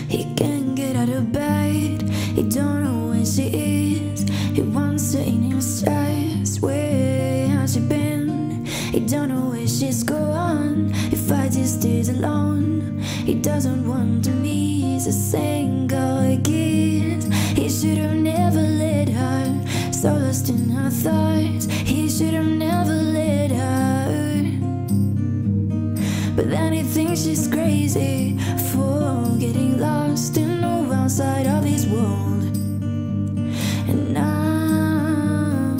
He can't get out of bed, he don't know where she is. He wants her in his chest, where has she been? He don't know where she's gone, he fights his tears alone. He doesn't want to miss a single kiss. He should have never let her, so lost in her thoughts. He should have never let her, but then he thinks she's crazy for getting lost in the wild side of his world. And now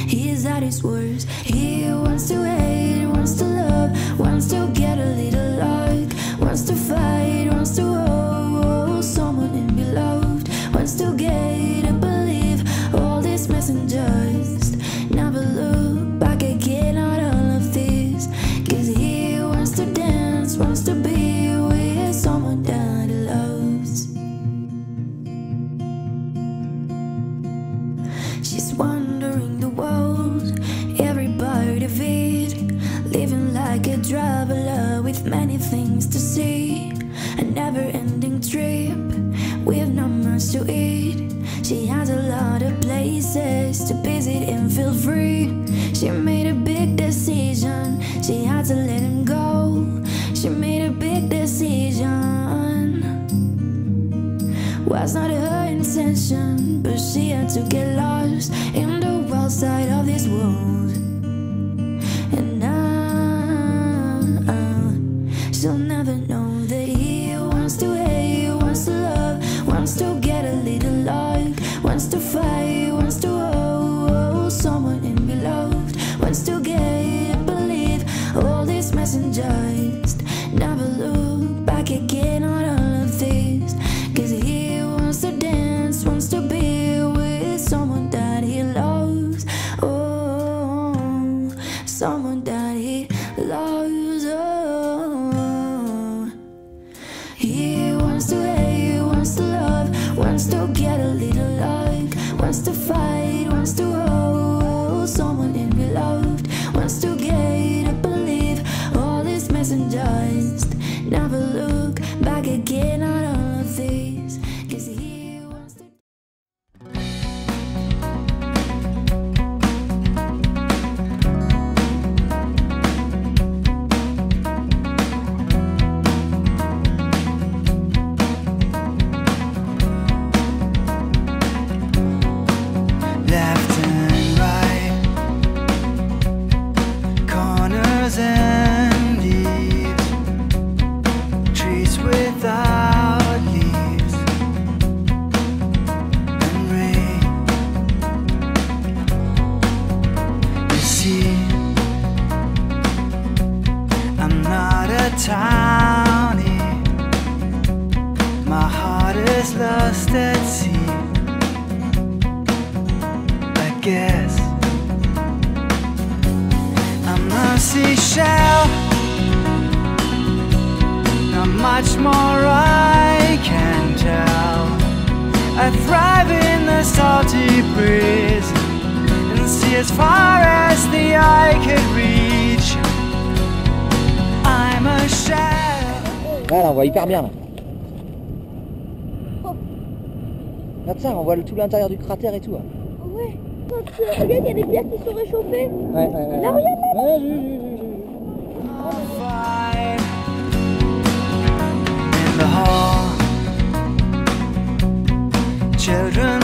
he is at his worst. He wants to hate, wants to love, wants to get a little luck, wants to fight, wants to hold someone and be loved, wants to get and believe all these messengers. Never look back again at all of this, 'cause he wants to dance, wants to be with someone that he loves. She's wandering the world, every part of it, living like a traveler with many things to see. A never-ending trip with not much to eat. She has a lot of places to visit and feel free. She made a big decision, she had to let him go. She made a big decision, was not her intention, but she had to get lost in the wild side of this world. And now she'll never know that he wants to hate, wants to love, wants to get a little luck, wants to fight, wants to hold someone and be loved, wants to get and believe all these messengers. Never look back again on all of this, 'cause he wants to dance, wants to be with someone that he loves. Oh, someone that he loves. Oh, he wants to hate, wants to love, wants to get a little luck, wants to fight, wants to hold someone and be loved, wants to get and believe all these messengers. Never look back again on all of this, 'cause he wants to. Left and right, corners and leaves, trees without leaves, and rain. You see, I'm not a townie, my heart is lost at sea. I guess I'm a seashell, not much more I can tell. I thrive in the salty breeze and see as far as the eye could reach. I'm a shell. Voilà, on voit hyper bien là. Regarde ça, on voit tout l'intérieur du cratère et tout. Hein. Ouais, regarde, il y a des pierres qui sont réchauffées. Ouais. Là, regarde là. Ouais, Fight in the hall, children